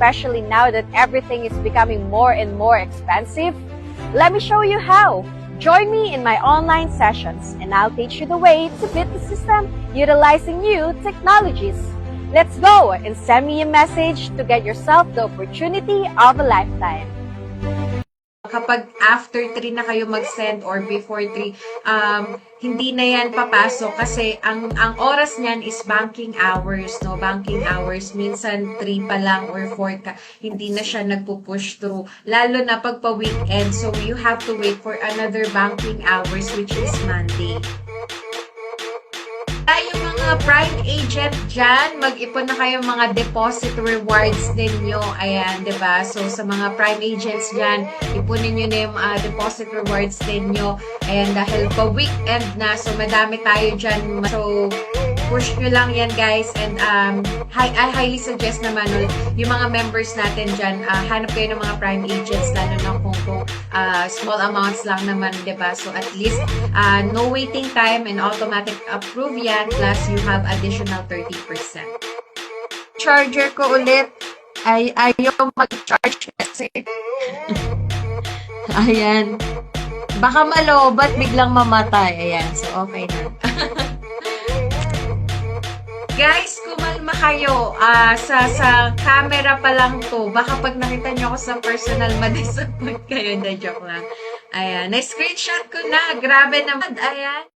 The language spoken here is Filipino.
especially now that everything is becoming more and more expensive? Let me show you how. Join me in my online sessions and I'll teach you the way to beat the system utilizing new technologies. Let's go and send me a message to get yourself the opportunity of a lifetime. Kapag after 3 na kayo mag-send or before 3, hindi na yan papasok kasi ang oras niyan is banking hours, no? Banking hours, minsan 3 pa lang or 4 ka, hindi na siya nagpo-push through. Lalo na pag pa-weekend, so you have to wait for another banking hours which is Monday. Yung mga prime agent dyan, mag-ipon na kayo mga deposit rewards ninyo. Ayan, diba? So, sa mga prime agents dyan, ipunin nyo na yung deposit rewards ninyo. Ayan, dahil pa-weekend na, so madami tayo dyan. So, push nyo lang yan, guys. And I highly suggest naman yung mga members natin dyan, hanap kayo ng mga prime agents, lalo na kung small amounts lang naman, diba? So, at least, no waiting time and automatic approve yan, plus you have additional 30%. Charger ko ulit. Ayaw mag-charge kasi. Ayan. Baka malobat, biglang mamatay. Ayan, so okay na. Guys, kumalma kayo. Sa camera pa lang to. Baka pag nakita nyo ako sa personal, madisappoint kayo. Na joke lang. Ayan. Na-screenshot ko na. Grabe naman. Ayan.